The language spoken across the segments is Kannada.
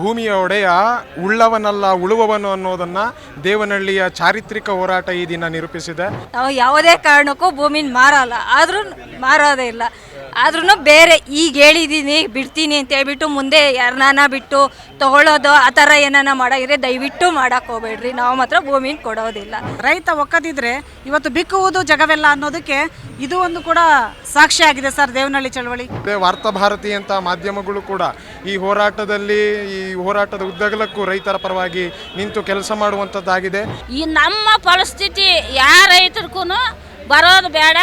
ಭೂಮಿಯ ಒಡೆಯ ಉಳ್ಳವನಲ್ಲ ಉಳುವವನು ಅನ್ನೋದನ್ನ ದೇವನಹಳ್ಳಿಯ ಚಾರಿತ್ರಿಕ ಹೋರಾಟ ಈ ದಿನ ನಿರೂಪಿಸಿದೆ. ನಾವು ಯಾವುದೇ ಕಾರಣಕ್ಕೂ ಭೂಮಿನ ಮಾರಲ್ಲ, ಆದ್ರೂ ಮಾರೋದೇ ಇಲ್ಲ. ಆದ್ರೂ ಬೇರೆ ಈಗ ಹೇಳಿದ್ದೀನಿ ಬಿಡ್ತೀನಿ ಅಂತ ಹೇಳ್ಬಿಟ್ಟು ಮುಂದೆ ಯಾರನ್ನ ಬಿಟ್ಟು ತಗೊಳ್ಳೋದು ಆ ಥರ ಏನಾನ ಮಾಡಾಗಿದ್ರೆ ದಯವಿಟ್ಟು ಮಾಡಕ್ಕೆ ಹೋಗ್ಬೇಡ್ರಿ. ನಾವು ಮಾತ್ರ ಭೂಮಿನ ಕೊಡೋದಿಲ್ಲ. ರೈತ ಒಕ್ಕದಿದ್ರೆ ಇವತ್ತು ಬಿಕ್ಕುವುದು ಜಗವೆಲ್ಲ ಅನ್ನೋದಕ್ಕೆ ಇದು ಒಂದು ಕೂಡ ಸಾಕ್ಷಿ ಆಗಿದೆ ಸರ್ ದೇವನಹಳ್ಳಿ ಚಳವಳಿ. ವಾರ್ತಾ ಭಾರತಿ ಅಂತ ಮಾಧ್ಯಮಗಳು ಕೂಡ ಈ ಹೋರಾಟದ ಉದ್ದಗಲಕ್ಕೂ ರೈತರ ಪರವಾಗಿ ನಿಂತು ಕೆಲಸ ಮಾಡುವಂಥದ್ದಾಗಿದೆ. ಈ ನಮ್ಮ ಪರಿಸ್ಥಿತಿ ಯಾವ ರೈತರಿಗೂ ಬರೋದು ಬೇಡ.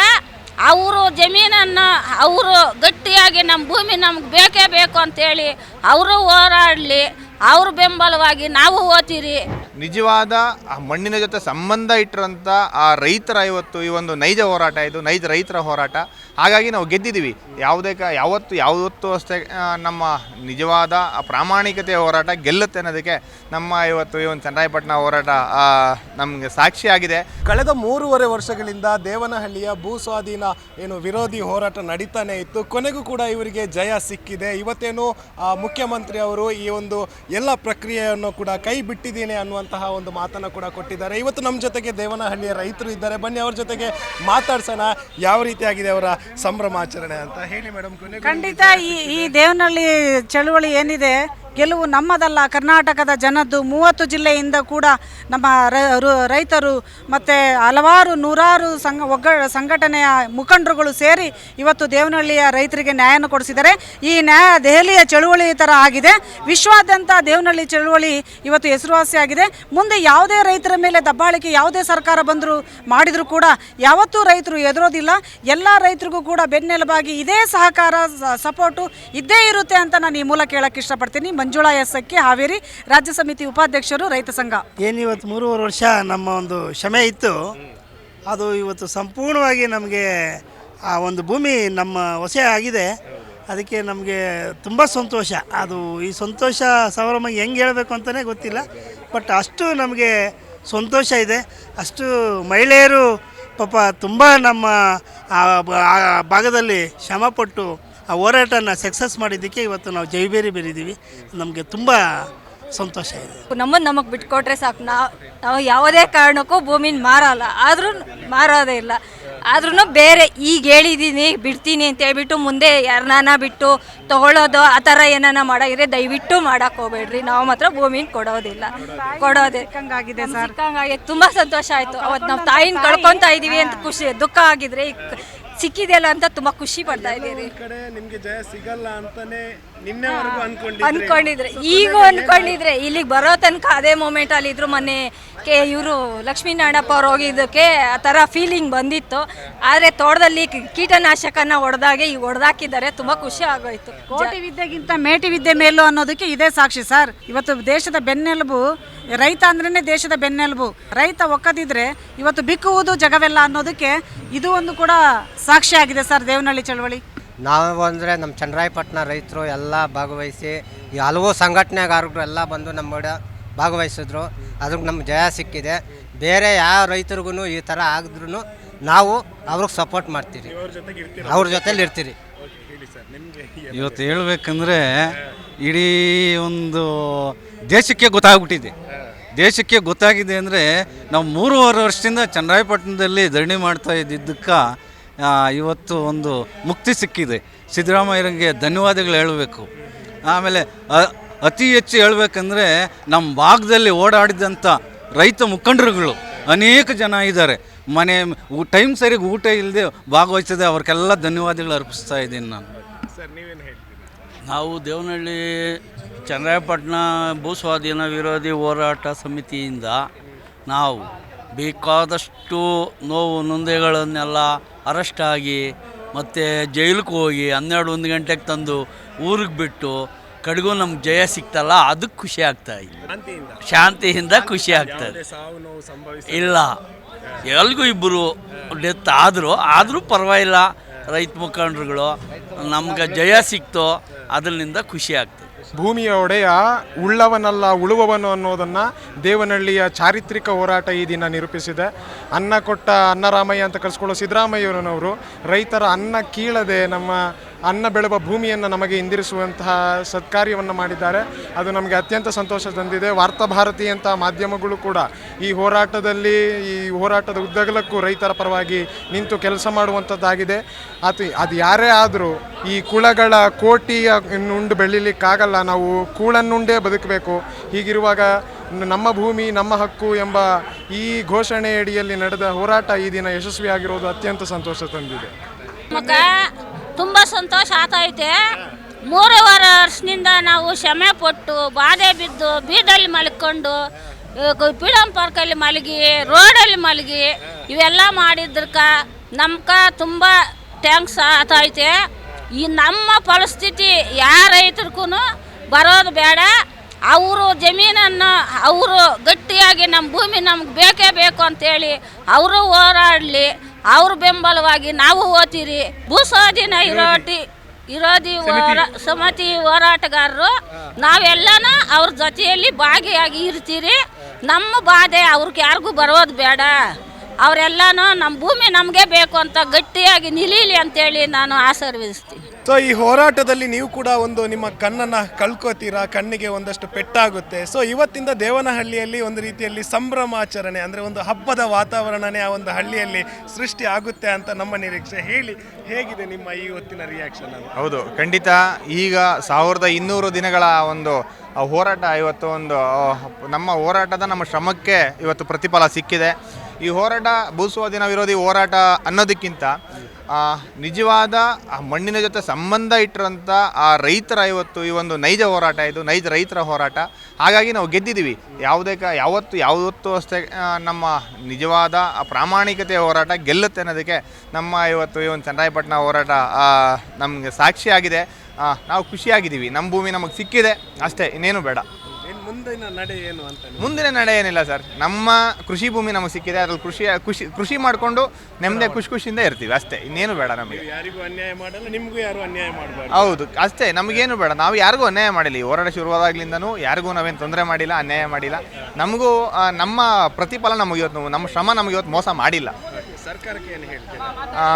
ಅವರು ಜಮೀನನ್ನು ಅವರು ಗಟ್ಟಿಯಾಗಿ ನಮ್ಮ ಭೂಮಿ ನಮ್ಗೆ ಬೇಕೇ ಬೇಕು ಅಂತೇಳಿ ಅವರು ಹೋರಾಡಲಿ. ಅವ್ರ ಬೆಂಬಲವಾಗಿ ನಾವು ಓದ್ತೀರಿ. ನಿಜವಾದ ಆ ಮಣ್ಣಿನ ಜೊತೆ ಸಂಬಂಧ ಇಟ್ಟಿರೋಂಥ ಆ ರೈತರ ಇವತ್ತು ಈ ಒಂದು ನೈಜ ಹೋರಾಟ, ಇದು ನೈಜ ರೈತರ ಹೋರಾಟ. ಹಾಗಾಗಿ ನಾವು ಗೆದ್ದಿದ್ದೀವಿ. ಯಾವತ್ತೂ ಅಷ್ಟೇ ನಮ್ಮ ನಿಜವಾದ ಪ್ರಾಮಾಣಿಕತೆಯ ಹೋರಾಟ ಗೆಲ್ಲುತ್ತೆ ಅನ್ನೋದಕ್ಕೆ ನಮ್ಮ ಇವತ್ತು ಈ ಒಂದು ಚನ್ನರಾಯಪಟ್ಟಣ ಹೋರಾಟ ನಮಗೆ ಸಾಕ್ಷಿಯಾಗಿದೆ. ಕಳೆದ 3.5 ವರ್ಷಗಳಿಂದ ದೇವನಹಳ್ಳಿಯ ಭೂ ಸ್ವಾಧೀನ ವಿರೋಧಿ ಹೋರಾಟ ನಡೀತಾನೆ ಇತ್ತು. ಕೊನೆಗೂ ಕೂಡ ಇವರಿಗೆ ಜಯ ಸಿಕ್ಕಿದೆ. ಇವತ್ತೇನು ಮುಖ್ಯಮಂತ್ರಿ ಅವರು ಈ ಒಂದು ಎಲ್ಲ ಪ್ರಕ್ರಿಯೆಯನ್ನು ಕೂಡ ಕೈ ಬಿಟ್ಟಿದ್ದೀನಿ ಅನ್ನುವಂತಹ ಒಂದು ಮಾತನ್ನು ಕೂಡ ಕೊಟ್ಟಿದ್ದಾರೆ. ಇವತ್ತು ನಮ್ಮ ಜೊತೆಗೆ ದೇವನಹಳ್ಳಿಯ ರೈತರು ಇದ್ದಾರೆ. ಬನ್ನಿ ಅವ್ರ ಜೊತೆಗೆ ಮಾತಾಡ್ಸೋಣ. ಯಾವ ರೀತಿಯಾಗಿದೆ ಅವರ ಸಂಭ್ರಮಾಚರಣೆ ಅಂತ ಹೇಳಿ ಮೇಡಮ್. ಖಂಡಿತ ಈ ದೇವನಹಳ್ಳಿ ಚಳವಳಿ ಏನಿದೆ ಗೆಲುವು ನಮ್ಮದಲ್ಲ, ಕರ್ನಾಟಕದ ಜನದ್ದು. 30 ಜಿಲ್ಲೆಯಿಂದ ಕೂಡ ನಮ್ಮ ರೈತರು ಮತ್ತು ಹಲವಾರು ನೂರಾರು ಸಂಘಟನೆಯ ಮುಖಂಡರುಗಳು ಸೇರಿ ಇವತ್ತು ದೇವನಹಳ್ಳಿಯ ರೈತರಿಗೆ ನ್ಯಾಯವನ್ನು ಕೊಡಿಸಿದ್ದಾರೆ. ಈ ನ್ಯಾಯ ದೆಹಲಿಯ ಚಳುವಳಿ ಥರ ಆಗಿದೆ. ವಿಶ್ವಾದ್ಯಂತ ದೇವನಹಳ್ಳಿ ಚಳುವಳಿ ಇವತ್ತು ಹೆಸರುವಾಸಿಯಾಗಿದೆ. ಮುಂದೆ ಯಾವುದೇ ರೈತರ ಮೇಲೆ ದಬ್ಬಾಳಿಕೆ ಯಾವುದೇ ಸರ್ಕಾರ ಬಂದರೂ ಮಾಡಿದರೂ ಕೂಡ ಯಾವತ್ತೂ ರೈತರು ಎದುರೋದಿಲ್ಲ. ಎಲ್ಲ ರೈತರಿಗೂ ಕೂಡ ಬೆನ್ನೆಲುಬಾಗಿ ಇದೇ ಸಹಕಾರ ಸಪೋರ್ಟು ಇದ್ದೇ ಇರುತ್ತೆ ಅಂತ ನಾನು ಈ ಮೂಲಕ ಹೇಳಕ್ಕೆ ಇಷ್ಟಪಡ್ತೀನಿ. ಮಂಜುಳಾ ಎಸ್ಸಕ್ಕಿ, ಹಾವೇರಿ ರಾಜ್ಯ ಸಮಿತಿ ಉಪಾಧ್ಯಕ್ಷರು, ರೈತ ಸಂಘ. ಏನಿವತ್ತು 3.5 ವರ್ಷ ನಮ್ಮ ಒಂದು ಶ್ರಮೆ ಇತ್ತು, ಅದು ಇವತ್ತು ಸಂಪೂರ್ಣವಾಗಿ ನಮಗೆ ಆ ಒಂದು ಭೂಮಿ ನಮ್ಮ ವಶೆ ಆಗಿದೆ. ಅದಕ್ಕೆ ನಮಗೆ ತುಂಬ ಸಂತೋಷ. ಅದು ಈ ಸಂತೋಷ ಸಂಭ್ರಮ ಹೆಂಗೆ ಹೇಳಬೇಕು ಅಂತಲೇ ಗೊತ್ತಿಲ್ಲ. ಬಟ್ ಅಷ್ಟು ನಮಗೆ ಸಂತೋಷ ಇದೆ. ಅಷ್ಟು ಮಹಿಳೆಯರು ಪಾಪ ತುಂಬ ನಮ್ಮ ಆ ಭಾಗದಲ್ಲಿ ಶ್ರಮಪಟ್ಟು ಆ ಹೋರಾಟನ ಸಕ್ಸಸ್ ಮಾಡಿದ್ದಕ್ಕೆ ಇವತ್ತು ನಾವು ಜೈಬೇರಿ ಬೆರೀತೀವಿ. ನಮಗೆ ತುಂಬ ಸಂತೋಷ ಇದೆ. ನಮಗೆ ಬಿಟ್ಕೊಟ್ರೆ ಸಾಕು. ನಾವು ಯಾವುದೇ ಕಾರಣಕ್ಕೂ ಭೂಮಿನ ಮಾರಲ್ಲ, ಆದ್ರೂ ಮಾರೋದೇ ಇಲ್ಲ. ಆದ್ರೂ ಬೇರೆ ಈಗ ಹೇಳಿದ್ದೀನಿ ಬಿಡ್ತೀನಿ ಅಂತ ಹೇಳ್ಬಿಟ್ಟು ಮುಂದೆ ಯಾರನ್ನ ಬಿಟ್ಟು ತಗೊಳ್ಳೋದು ಆ ಥರ ಏನಾನ ಮಾಡಾಗಿದ್ರೆ ದಯವಿಟ್ಟು ಮಾಡಕ್ಕೆ ಹೋಗ್ಬೇಡ್ರಿ. ನಾವು ಮಾತ್ರ ಭೂಮಿನ ಕೊಡೋದಿಲ್ಲ. ಆಗಿದೆ ಸರ್. ತುಂಬ ಸಂತೋಷ ಆಯಿತು. ಅವತ್ತು ನಾವು ತಾಯಿನ ಕಳ್ಕೊತಾ ಇದ್ದೀವಿ ಅಂತ ದುಃಖ ಆಗಿದ್ರೆ ಸಿಕ್ಕಿದೆಯಲ್ಲ ಅಂತ ತುಂಬಾ ಖುಷಿ ಪಡ್ತಾ ಇದ್ದೀರಿ. ನಿಮ್ಗೆ ಜಯ ಸಿಗಲ್ಲ ಅಂತಾನೆ ಅನ್ಕೊಂಡಿದ್ರೆ ಈಗ ಅನ್ಕೊಂಡಿದ್ರೆ ಇಲ್ಲಿಗೆ ಬರೋ ತನಕ ಅದೇ ಮೂಮೆಂಟ್ ಅಲ್ಲಿ ಇದ್ರು. ಮೊನ್ನೆ ಇವರು ಲಕ್ಷ್ಮೀನಾರಾಯಣಪ್ಪ ಅವ್ರು ಹೋಗಿದ್ದಕ್ಕೆ ಆ ಥರ ಫೀಲಿಂಗ್ ಬಂದಿತ್ತು. ಆದರೆ ತೋಟದಲ್ಲಿ ಕೀಟನಾಶಕನ ಹೊಡೆದಾಗೆ ಈಗ ಹೊಡೆದಾಕಿದ್ದಾರೆ. ತುಂಬ ಖುಷಿ ಆಗೋಯ್ತು. ಕೋಟಿ ವಿದ್ಯೆಗಿಂತ ಮೇಟಿ ವಿದ್ಯೆ ಮೇಲು ಅನ್ನೋದಕ್ಕೆ ಇದೇ ಸಾಕ್ಷಿ ಸರ್. ಇವತ್ತು ದೇಶದ ಬೆನ್ನೆಲುಬು ರೈತ ಅಂದ್ರೇ ದೇಶದ ಬೆನ್ನೆಲುಬು. ರೈತ ಒಕ್ಕದಿದ್ರೆ ಇವತ್ತು ಬಿಕ್ಕುವುದು ಜಗವೆಲ್ಲ ಅನ್ನೋದಕ್ಕೆ ಇದು ಒಂದು ಕೂಡ ಸಾಕ್ಷಿ ಆಗಿದೆ ಸರ್ ದೇವನಹಳ್ಳಿ ಚಳವಳಿ. ನಾವು ಅಂದರೆ ನಮ್ಮ ಚನ್ನರಾಯಪಟ್ಟಣ ರೈತರು ಎಲ್ಲ ಭಾಗವಹಿಸಿ ಈ ಹಲವು ಸಂಘಟನೆಗಾರರು ಎಲ್ಲ ಬಂದು ನಮ್ಮ ಭಾಗವಹಿಸಿದ್ರು. ಅದಕ್ಕೆ ನಮ್ಗೆ ಜಯ ಸಿಕ್ಕಿದೆ. ಬೇರೆ ಯಾವ ರೈತರಿಗೂ ಈ ಥರ ಆಗಿದ್ರು ನಾವು ಅವ್ರಿಗೆ ಸಪೋರ್ಟ್ ಮಾಡ್ತೀರಿ, ಅವ್ರ ಜೊತೆಲಿ ಇರ್ತೀರಿ. ಇವತ್ತು ಹೇಳ್ಬೇಕಂದ್ರೆ ಇಡೀ ಒಂದು ದೇಶಕ್ಕೆ ಗೊತ್ತಾಗಿದೆ ಅಂದರೆ ನಾವು 3.5 ವರ್ಷದಿಂದ ಚನ್ನರಾಯಪಟ್ಟಣದಲ್ಲಿ ಧರಣಿ ಮಾಡ್ತಾ ಇದ್ದಿದ್ದಕ್ಕೆ ಇವತ್ತು ಒಂದು ಮುಕ್ತಿ ಸಿಕ್ಕಿದೆ. ಸಿದ್ದರಾಮಯ್ಯರಿಗೆ ಧನ್ಯವಾದಗಳು ಹೇಳಬೇಕು. ಆಮೇಲೆ ಅತಿ ಹೆಚ್ಚು ಹೇಳಬೇಕಂದ್ರೆ ನಮ್ಮ ಭಾಗದಲ್ಲಿ ಓಡಾಡಿದಂಥ ರೈತ ಮುಖಂಡರುಗಳು ಅನೇಕ ಜನ ಇದ್ದಾರೆ. ಟೈಮ್ ಸರಿಗೆ ಊಟ ಇಲ್ಲದೆ ಭಾಗವಹಿಸಿದೆ. ಅವ್ರಿಗೆಲ್ಲ ಧನ್ಯವಾದಗಳು ಅರ್ಪಿಸ್ತಾ ಇದ್ದೀನಿ ನಾನು. ನಾವು ದೇವನಹಳ್ಳಿ ಚನ್ನರಾಯಪಟ್ಟಣ ಭೂಸ್ವಾಧೀನ ವಿರೋಧಿ ಹೋರಾಟ ಸಮಿತಿಯಿಂದ ನಾವು ಬೇಕಾದಷ್ಟು ನೋವು ನೊಂದೆಗಳನ್ನೆಲ್ಲ ಅರೆಸ್ಟ್ ಆಗಿ ಮತ್ತು ಜೈಲಿಗೆ ಹೋಗಿ 12-1 ಗಂಟೆಗೆ ತಂದು ಊರಿಗೆ ಬಿಟ್ಟು ಕಡೆಗೂ ನಮ್ಗೆ ಜಯ ಸಿಕ್ತಲ್ಲ, ಅದಕ್ಕೆ ಖುಷಿ ಆಗ್ತಾಯಿದೆ. ಶಾಂತಿಯಿಂದ ಖುಷಿ ಆಗ್ತದೆ. ಇಲ್ಲ, ಎಲ್ಗೂ ಇಬ್ಬರು ಡೆತ್ ಆದರೂ ಪರವಾಗಿಲ್ಲ. ರೈತ ಮುಖಂಡರುಗಳು ನಮ್ಗೆ ಜಯ ಸಿಕ್ತೋ ಅದರಿಂದ ಖುಷಿ ಆಗ್ತದೆ. ಭೂಮಿಯ ಒಡೆಯ ಉಳ್ಳವನಲ್ಲ ಉಳುವವನು ಅನ್ನೋದನ್ನ ದೇವನಹಳ್ಳಿಯ ಚಾರಿತ್ರಿಕ ಹೋರಾಟ ಈ ದಿನ ನಿರೂಪಿಸಿದೆ. ಅನ್ನ ಕೊಟ್ಟ ಅನ್ನರಾಮಯ್ಯ ಅಂತ ಕರೆಸ್ಕೊಳ್ಳೋ ಸಿದ್ದರಾಮಯ್ಯನವರು ರೈತರ ಅನ್ನ ಕೀಳದೆ ನಮ್ಮ ಅನ್ನ ಬೆಳೆಯುವ ಭೂಮಿಯನ್ನು ನಮಗೆ ಹಿಂದಿರಿಸುವಂತಹ ಸತ್ಕಾರ್ಯವನ್ನು ಮಾಡಿದ್ದಾರೆ. ಅದು ನಮಗೆ ಅತ್ಯಂತ ಸಂತೋಷ ತಂದಿದೆ. ವಾರ್ತಾಭಾರತಿ ಅಂತ ಮಾಧ್ಯಮಗಳು ಕೂಡ ಈ ಹೋರಾಟದ ಉದ್ದಗಲಕ್ಕೂ ರೈತರ ಪರವಾಗಿ ನಿಂತು ಕೆಲಸ ಮಾಡುವಂಥದ್ದಾಗಿದೆ. ಅದು ಯಾರೇ ಆದರೂ ಈ ಕುಳಗಳ ಕೋಟಿಯ ನುಂಡು ಬೆಳೀಲಿಕ್ಕಾಗಲ್ಲ, ನಾವು ಕೂಳನ್ನುಂಡೇ ಬದುಕಬೇಕು. ಹೀಗಿರುವಾಗ ನಮ್ಮ ಭೂಮಿ ನಮ್ಮ ಹಕ್ಕು ಎಂಬ ಈ ಘೋಷಣೆಯಡಿಯಲ್ಲಿ ನಡೆದ ಹೋರಾಟ ಈ ದಿನ ಯಶಸ್ವಿಯಾಗಿರೋದು ಅತ್ಯಂತ ಸಂತೋಷ ತಂದಿದೆ. ನಮಗೆ ತುಂಬ ಸಂತೋಷ ಆಗ್ತೈತೆ. 3 ವರ್ಷದಿಂದ ನಾವು ಶ್ರಮೆ ಪಟ್ಟು ಬಾಧೆ ಬಿದ್ದು ಬೀದಲ್ಲಿ ಮಲ್ಕೊಂಡು ಫ್ರೀಡಂ ಪಾರ್ಕಲ್ಲಿ ಮಲಗಿ ರೋಡಲ್ಲಿ ಮಲಗಿ ಇವೆಲ್ಲ ಮಾಡಿದ್ರಕ ನಮ್ಗೆ ತುಂಬ ಟ್ಯಾಂಕ್ಸ್ ಆಗ್ತೈತೆ. ಈ ನಮ್ಮ ಪರಿಸ್ಥಿತಿ ಯಾವ ರೈತರಿಗೂ ಬರೋದು ಬೇಡ. ಅವರು ಜಮೀನನ್ನು ಅವರು ಗಟ್ಟಿಯಾಗಿ ನಮ್ಮ ಭೂಮಿ ನಮ್ಗೆ ಬೇಕೇ ಬೇಕು ಅಂತೇಳಿ ಅವರು ಹೋರಾಡಲಿ. ಅವ್ರ ಬೆಂಬಲವಾಗಿ ನಾವು ಓದ್ತೀರಿ. ಭೂಸ್ವಾಧೀನ ವಿರೋಧಿ ಸಮಿತಿ ಹೋರಾಟಗಾರರು ನಾವೆಲ್ಲನೂ ಅವ್ರ ಜೊತೆಯಲ್ಲಿ ಭಾಗಿಯಾಗಿ ಇರ್ತೀರಿ. ನಮ್ಮ ಬಾಧೆ ಅವ್ರಿಗೆ ಯಾರಿಗೂ ಬರೋದು ಬೇಡ. ಅವರೆಲ್ಲನೂ ನಮ್ಮ ಭೂಮಿ ನಮಗೆ ಬೇಕು ಅಂತ ಗಟ್ಟಿಯಾಗಿ ನಿಲ್ಲೀಲಿ ಅಂತೇಳಿ ನಾನು ಆಶೀರ್ವದಿಸ್ತೀನಿ. ಸೊ ಈ ಹೋರಾಟದಲ್ಲಿ ನೀವು ಕೂಡ ಒಂದು ನಿಮ್ಮ ಕಣ್ಣನ್ನು ಕಳ್ಕೊತೀರಾ, ಕಣ್ಣಿಗೆ ಒಂದಷ್ಟು ಪೆಟ್ಟಾಗುತ್ತೆ. ಸೊ ಇವತ್ತಿಂದ ದೇವನಹಳ್ಳಿಯಲ್ಲಿ ಒಂದು ರೀತಿಯಲ್ಲಿ ಸಂಭ್ರಮಾಚರಣೆ ಅಂದರೆ ಒಂದು ಹಬ್ಬದ ವಾತಾವರಣನೇ ಆ ಒಂದು ಹಳ್ಳಿಯಲ್ಲಿ ಸೃಷ್ಟಿ ಆಗುತ್ತೆ ಅಂತ ನಮ್ಮ ನಿರೀಕ್ಷೆ. ಹೇಗಿದೆ ನಿಮ್ಮ ಈ ಹೊತ್ತಿನ ರಿಯಾಕ್ಷನ್? ಹೌದು, ಖಂಡಿತ. ಈಗ 1200 ದಿನಗಳ ಒಂದು ಹೋರಾಟ ಇವತ್ತು ನಮ್ಮ ಹೋರಾಟದ ನಮ್ಮ ಶ್ರಮಕ್ಕೆ ಇವತ್ತು ಪ್ರತಿಫಲ ಸಿಕ್ಕಿದೆ. ಈ ಹೋರಾಟ ಭೂಸ್ವಾಧೀನ ವಿರೋಧಿ ಹೋರಾಟ ಅನ್ನೋದಕ್ಕಿಂತ ನಿಜವಾದ ಮಣ್ಣಿನ ಜೊತೆ ಸಂಬಂಧ ಇಟ್ಟಿರೋಂಥ ಆ ರೈತರ ಇವತ್ತು ಈ ಒಂದು ನೈಜ ಹೋರಾಟ, ಇದು ನೈಜ ರೈತರ ಹೋರಾಟ. ಹಾಗಾಗಿ ನಾವು ಗೆದ್ದಿದ್ದೀವಿ. ಯಾವತ್ತೂ ಅಷ್ಟೇ ನಮ್ಮ ನಿಜವಾದ ಪ್ರಾಮಾಣಿಕತೆಯ ಹೋರಾಟ ಗೆಲ್ಲುತ್ತೆ ಅನ್ನೋದಕ್ಕೆ ನಮ್ಮ ಇವತ್ತು ಈ ಒಂದು ಚನ್ನರಾಯಪಟ್ಟಣ ಹೋರಾಟ ನಮಗೆ ಸಾಕ್ಷಿಯಾಗಿದೆ. ನಾವು ಖುಷಿಯಾಗಿದ್ದೀವಿ. ನಮ್ಮ ಭೂಮಿ ನಮಗೆ ಸಿಕ್ಕಿದೆ, ಅಷ್ಟೇ, ಇನ್ನೇನು ಬೇಡ. ಮುಂದಿನ ನಡೆ ಏನಿಲ್ಲ ಸರ್. ನಮ್ಮ ಕೃಷಿ ಭೂಮಿ ನಮಗೆ ಸಿಕ್ಕಿದೆ, ಅದ್ರಲ್ಲಿ ಕೃಷಿ ಮಾಡಿಕೊಂಡು ನೆಮ್ಮದಿ ಖುಷಿಯಿಂದ ಇರ್ತೀವಿ, ಅಷ್ಟೇ, ಇನ್ನೇನು ಬೇಡ ನಮಗೆ. ಯಾರಿಗೂ ಅನ್ಯಾಯ ಮಾಡಲ್ಲ, ನಿಮಗೂ ಯಾರು ಅನ್ಯಾಯ ಮಾಡಬಾರ್ದು. ಹೌದು, ಅಷ್ಟೇ, ನಮಗೇನು ಬೇಡ. ನಾವು ಯಾರಿಗೂ ಅನ್ಯಾಯ ಮಾಡಿಲ್ಲ. ಈ ಹೋರಾಟ ಶುರುವಾದಾಗ್ಲಿಂದನೂ ಯಾರಿಗೂ ನಾವೇನು ತೊಂದರೆ ಮಾಡಿಲ್ಲ, ಅನ್ಯಾಯ ಮಾಡಿಲ್ಲ. ನಮಗೂ ನಮ್ಮ ಪ್ರತಿಫಲ ನಮಗೆ ಇವತ್ತು, ನಮ್ಮ ಶ್ರಮ ನಮಗೆ ಇವತ್ತು ಮೋಸ ಮಾಡಿಲ್ಲ. ಸರ್ಕಾರಕ್ಕೆ ಏನು ಹೇಳ್ತೀರಾ?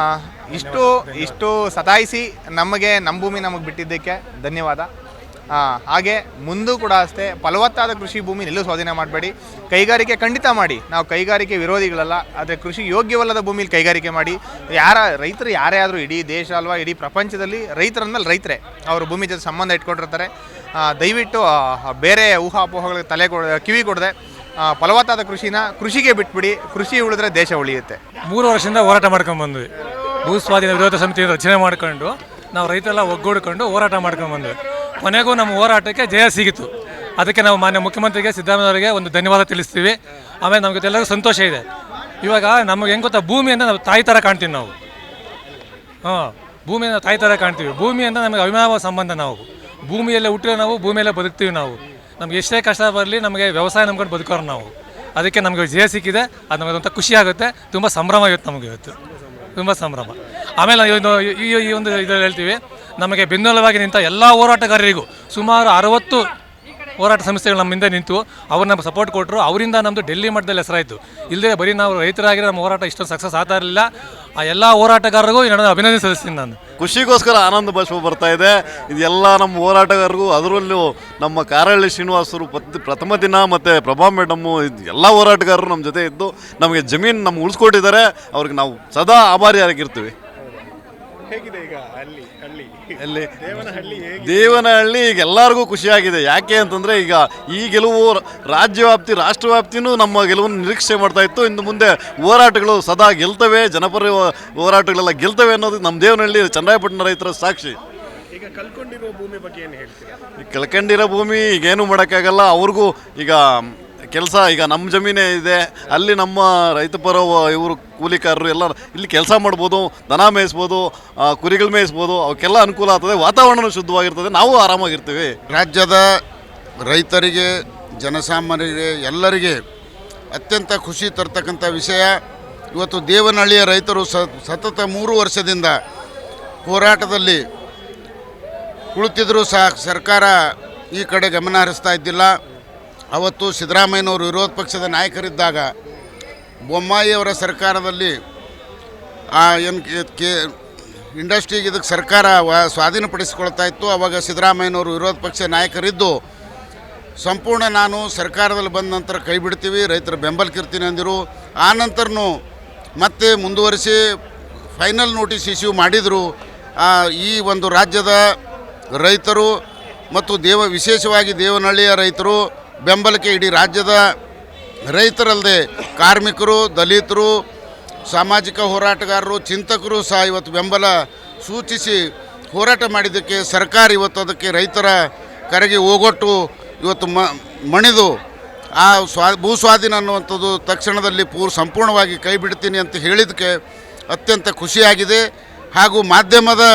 ಇಷ್ಟು ಸತಾಯಿಸಿ ನಮ್ಮ ಭೂಮಿ ನಮಗೆ ಬಿಟ್ಟಿದ್ದಕ್ಕೆ ಧನ್ಯವಾದ. ಹಾಗೆ ಮುಂದೂ ಕೂಡ ಅಷ್ಟೇ ಫಲವತ್ತಾದ ಕೃಷಿ ಭೂಮಿ ಎಲ್ಲೂ ಸ್ವಾಧೀನ ಮಾಡಬೇಡಿ. ಕೈಗಾರಿಕೆ ಖಂಡಿತ ಮಾಡಿ, ನಾವು ಕೈಗಾರಿಕೆ ವಿರೋಧಿಗಳಲ್ಲ. ಆದರೆ ಕೃಷಿ ಯೋಗ್ಯವಲ್ಲದ ಭೂಮಿಲಿ ಕೈಗಾರಿಕೆ ಮಾಡಿ. ರೈತರು ಯಾರೇ ಆದರೂ ಇಡೀ ದೇಶ ಅಲ್ವಾ, ಇಡೀ ಪ್ರಪಂಚದಲ್ಲಿ ರೈತರಂದಲ್ಲಿ ರೈತರೇ ಅವರು ಭೂಮಿ ಜೊತೆ ಸಂಬಂಧ ಇಟ್ಕೊಂಡಿರ್ತಾರೆ. ದಯವಿಟ್ಟು ಬೇರೆ ಊಹಾಪೋಹಗಳಿಗೆ ಕಿವಿ ಕೊಡದೆ ಫಲವತ್ತಾದ ಕೃಷಿಗೆ ಬಿಟ್ಬಿಡಿ. ಕೃಷಿ ಉಳಿದ್ರೆ ದೇಶ ಉಳಿಯುತ್ತೆ. 3 ವರ್ಷದಿಂದ ಹೋರಾಟ ಮಾಡ್ಕೊಂಡ್ಬಂದ್ವಿ. ಭೂಸ್ವಾಧೀನ ವಿರೋಧ ಸಮಿತಿಯನ್ನು ರಚನೆ ಮಾಡ್ಕೊಂಡು ನಾವು ರೈತರೆಲ್ಲ ಒಗ್ಗೂಡಿಕೊಂಡು ಹೋರಾಟ ಮಾಡ್ಕೊಂಡ್ಬಂದ್ವಿ. ಕೊನೆಗೂ ನಮ್ಮ ಹೋರಾಟಕ್ಕೆ ಜಯ ಸಿಗಿತು. ಅದಕ್ಕೆ ನಾವು ಮಾನ್ಯ ಮುಖ್ಯಮಂತ್ರಿಗೆ ಸಿದ್ದರಾಮಯ್ಯವರಿಗೆ ಒಂದು ಧನ್ಯವಾದ ತಿಳಿಸ್ತೀವಿ. ಆಮೇಲೆ ನಮಗೆ ಎಲ್ಲರಿಗೂ ಸಂತೋಷ ಇದೆ. ಇವಾಗ ನಮಗೆ ಹೆಂಗೆ ಗೊತ್ತಾ, ಭೂಮಿಯಿಂದ ನಾವು ತಾಯಿ ಥರ ಕಾಣ್ತೀವಿ ನಾವು. ಭೂಮಿಯಿಂದ ತಾಯಿ ಥರ ಕಾಣ್ತೀವಿ. ಭೂಮಿಯಿಂದ ನಮಗೆ ಅವಿನಾಭಾವ ಸಂಬಂಧ. ನಾವು ಭೂಮಿಯಲ್ಲೇ ಹುಟ್ಟಿರೋ, ನಾವು ಭೂಮಿಯಲ್ಲೇ ಬದುಕ್ತೀವಿ. ನಾವು ನಮ್ಗೆ ಎಷ್ಟೇ ಕಷ್ಟ ಬರಲಿ ನಮಗೆ ವ್ಯವಸಾಯ ನಂಬ್ಕೊಂಡು ಬದುಕೋರು ನಾವು. ಅದಕ್ಕೆ ನಮಗೆ ಜಯ ಸಿಕ್ಕಿದೆ. ಅದು ನಮಗೆ ಒಂಥ ಖುಷಿ ಆಗುತ್ತೆ. ತುಂಬ ಸಂಭ್ರಮ ಇವತ್ತು ನಮಗೆ, ಇವತ್ತು ತುಂಬ ಸಂಭ್ರಮ. ಆಮೇಲೆ ಈ ಒಂದು ಇದರಲ್ಲಿ ಹೇಳ್ತೀವಿ, ನಮಗೆ ಬೆನ್ನೆಲುಬಾಗಿ ನಿಂತ ಎಲ್ಲ ಹೋರಾಟಗಾರರಿಗೂ ಸುಮಾರು 60 ಹೋರಾಟ ಸಂಸ್ಥೆಗಳು ನಮ್ಮಿಂದ ನಿಂತು ಅವ್ರು ನಮ್ಗೆ ಸಪೋರ್ಟ್ ಕೊಟ್ಟರು. ಅವರಿಂದ ನಮ್ಮದು ಡೆಲ್ಲಿ ಮಟ್ಟದಲ್ಲಿ ಹೆಸರಾಯಿತು. ಇಲ್ಲದೆ ಬರೀ ನಾವು ರೈತರಾಗಿರೋ ನಮ್ಮ ಹೋರಾಟ ಇಷ್ಟೊಂದು ಸಕ್ಸಸ್ ಆಗ್ತಾ ಇರಲಿಲ್ಲ. ಆ ಎಲ್ಲ ಹೋರಾಟಗಾರರಿಗೂ ನಾನು ಅಭಿನಂದನೆ ಸಲ್ಲಿಸ್ತೀನಿ. ನಾನು ಖುಷಿಗೋಸ್ಕರ ಆನಂದ ಬಾಷ್ಪ ಬರ್ತಾ ಇದೆ. ಇದೆಲ್ಲ ನಮ್ಮ ಹೋರಾಟಗಾರರಿಗೂ, ಅದರಲ್ಲೂ ನಮ್ಮ ಕಾರಹಳ್ಳಿ ಶ್ರೀನಿವಾಸರು ಪ್ರಥಮ ದಿನ ಮತ್ತು ಪ್ರಭಾ ಮೇಡಮ್ಮು ಎಲ್ಲ ಹೋರಾಟಗಾರರು ನಮ್ಮ ಜೊತೆ ಇದ್ದು ನಮಗೆ ಜಮೀನು ನಮ್ಗೆ ಉಳಿಸ್ಕೊಟ್ಟಿದ್ದಾರೆ. ಅವ್ರಿಗೆ ನಾವು ಸದಾ ಆಭಾರಿಯಾಗಿರ್ತೀವಿ. ಹೇಗಿದೆ ಈಗ ಎಲ್ಲಿ ದೇವನಹಳ್ಳಿ ಈಗ ಎಲ್ಲರಿಗೂ ಖುಷಿಯಾಗಿದೆ. ಯಾಕೆ ಅಂತಂದರೆ ಈಗ ಈ ಗೆಲುವು ರಾಜ್ಯವ್ಯಾಪ್ತಿ ರಾಷ್ಟ್ರವ್ಯಾಪ್ತಿನೂ ನಮ್ಮ ಗೆಲುವನ್ನು ನಿರೀಕ್ಷೆ ಮಾಡ್ತಾ ಇತ್ತು. ಇನ್ನು ಮುಂದೆ ಹೋರಾಟಗಳು ಸದಾ ಗೆಲ್ತವೆ, ಜನಪರ ಹೋರಾಟಗಳೆಲ್ಲ ಗೆಲ್ತವೆ ಅನ್ನೋದು ನಮ್ಮ ದೇವನಹಳ್ಳಿ ಚನ್ನರಾಯಪಟ್ಟಣ ರೈತರ ಸಾಕ್ಷಿ. ಈಗ ಕಳ್ಕೊಂಡಿರೋ ಭೂಮಿ ಬಗ್ಗೆ ಏನು ಹೇಳ್ತೀರಾ? ಕಳ್ಕೊಂಡಿರೋ ಭೂಮಿ ಈಗೇನು ಮಾಡೋಕ್ಕಾಗಲ್ಲ. ಅವ್ರಿಗೂ ಈಗ ಕೆಲಸ, ಈಗ ನಮ್ಮ ಜಮೀನೇ ಇದೆ, ಅಲ್ಲಿ ನಮ್ಮ ರೈತಪರ ಇವರು ಕೂಲಿಕಾರರು ಎಲ್ಲ ಇಲ್ಲಿ ಕೆಲಸ ಮಾಡ್ಬೋದು, ದನ ಮೇಯಿಸ್ಬೋದು, ಕುರಿಗಳು ಮೇಯಿಸ್ಬೋದು, ಅವಕ್ಕೆಲ್ಲ ಅನುಕೂಲ ಆಗ್ತದೆ. ವಾತಾವರಣ ಶುದ್ಧವಾಗಿರ್ತದೆ, ನಾವು ಆರಾಮಾಗಿರ್ತೀವಿ. ರಾಜ್ಯದ ರೈತರಿಗೆ, ಜನಸಾಮಾನ್ಯರಿಗೆ ಎಲ್ಲರಿಗೆ ಅತ್ಯಂತ ಖುಷಿ ತರ್ತಕ್ಕಂಥ ವಿಷಯ. ಇವತ್ತು ದೇವನಹಳ್ಳಿಯ ರೈತರು ಸತತ 3 ವರ್ಷದಿಂದ ಹೋರಾಟದಲ್ಲಿ ಕುಳಿತಿದ್ದರೂ ಸಹ ಸರ್ಕಾರ ಈ ಕಡೆ ಗಮನ ಹರಿಸ್ತಾ ಇದ್ದಿಲ್ಲ. ಅವತ್ತು ಸಿದ್ದರಾಮಯ್ಯನವರು ವಿರೋಧ ಪಕ್ಷದ ನಾಯಕರಿದ್ದಾಗ ಬೊಮ್ಮಾಯಿಯವರ ಸರ್ಕಾರದಲ್ಲಿ ಇಂಡಸ್ಟ್ರಿಗೆ ಇದಕ್ಕೆ ಸರ್ಕಾರ ಸ್ವಾಧೀನಪಡಿಸಿಕೊಳ್ತಾ ಇತ್ತು. ಆವಾಗ ಸಿದ್ದರಾಮಯ್ಯನವರು ವಿರೋಧ ಪಕ್ಷ ನಾಯಕರಿದ್ದು ಸಂಪೂರ್ಣ ನಾನು ಸರ್ಕಾರದಲ್ಲಿ ಬಂದ ನಂತರ ಕೈ ಬಿಡ್ತೀವಿ, ರೈತರ ಬೆಂಬಲಕ್ಕಿರ್ತೀನಿ ಅಂದಿರು. ಆ ನಂತರನೂ ಮತ್ತೆ ಮುಂದುವರಿಸಿ ಫೈನಲ್ ನೋಟಿಸ್ ಇಶ್ಯೂ ಮಾಡಿದರು. ಈ ಒಂದು ರಾಜ್ಯದ ರೈತರು ಮತ್ತು ವಿಶೇಷವಾಗಿ ದೇವನಹಳ್ಳಿಯ ರೈತರು ಬೆಂಬಲಕ್ಕೆ ಇಡೀ ರಾಜ್ಯದ ರೈತರಲ್ಲದೆ ಕಾರ್ಮಿಕರು, ದಲಿತರು, ಸಾಮಾಜಿಕ ಹೋರಾಟಗಾರರು, ಚಿಂತಕರು ಸಹ ಇವತ್ತು ಬೆಂಬಲ ಸೂಚಿಸಿ ಹೋರಾಟ ಮಾಡಿದ್ದಕ್ಕೆ ಸರ್ಕಾರ ಇವತ್ತು ಅದಕ್ಕೆ ರೈತರ ಕರೆಗೆ ಓಗೊಟ್ಟು ಇವತ್ತು ಮಣಿದು ಆ ಭೂ ಸ್ವಾಧೀನ ಅನ್ನುವಂಥದ್ದು ತಕ್ಷಣದಲ್ಲಿ ಸಂಪೂರ್ಣವಾಗಿ ಕೈ ಬಿಡ್ತೀನಿ ಅಂತ ಹೇಳಿದ್ದಕ್ಕೆ ಅತ್ಯಂತ ಖುಷಿಯಾಗಿದೆ. ಹಾಗೂ ಮಾಧ್ಯಮದ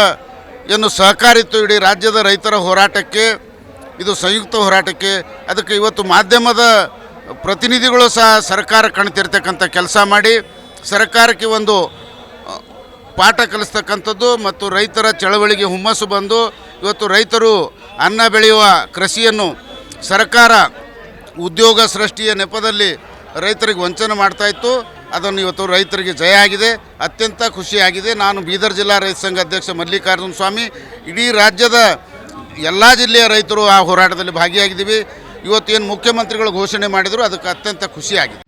ಏನು ಸಹಕಾರಿತ್ತು ಇಡೀ ರಾಜ್ಯದ ರೈತರ ಹೋರಾಟಕ್ಕೆ, ಇದು ಸಂಯುಕ್ತ ಹೋರಾಟಕ್ಕೆ. ಅದಕ್ಕೆ ಇವತ್ತು ಮಾಧ್ಯಮದ ಪ್ರತಿನಿಧಿಗಳು ಸಹ ಸರ್ಕಾರ ಕಣ್ತಿರ್ತಕ್ಕಂಥ ಕೆಲಸ ಮಾಡಿ ಸರ್ಕಾರಕ್ಕೆ ಒಂದು ಪಾಠ ಕಲಿಸ್ತಕ್ಕಂಥದ್ದು ಮತ್ತು ರೈತರ ಚಳವಳಿಗೆ ಹುಮ್ಮಸ್ಸು ಬಂದು ಇವತ್ತು ರೈತರು ಅನ್ನ ಬೆಳೆಯುವ ಕೃಷಿಯನ್ನು ಸರ್ಕಾರ ಉದ್ಯೋಗ ಸೃಷ್ಟಿಯ ನೆಪದಲ್ಲಿ ರೈತರಿಗೆ ವಂಚನೆ ಮಾಡ್ತಾಯಿತ್ತು. ಅದನ್ನು ಇವತ್ತು ರೈತರಿಗೆ ಜಯ ಆಗಿದೆ, ಅತ್ಯಂತ ಖುಷಿಯಾಗಿದೆ. ನಾನು ಬೀದರ್ ಜಿಲ್ಲಾ ರೈತ ಸಂಘ ಅಧ್ಯಕ್ಷ ಮಲ್ಲಿಕಾರ್ಜುನ ಸ್ವಾಮಿ, ಇಡೀ ರಾಜ್ಯದ ಎಲ್ಲ ಜಿಲ್ಲೆಯ ರೈತರು ಆ ಹೋರಾಟದಲ್ಲಿ ಭಾಗಿಯಾಗಿದ್ದೀವಿ. ಇವತ್ತೇನು ಮುಖ್ಯಮಂತ್ರಿಗಳು ಘೋಷಣೆ ಮಾಡಿದರು ಅದಕ್ಕೆ ಅತ್ಯಂತ ಖುಷಿಯಾಗಿದೆ.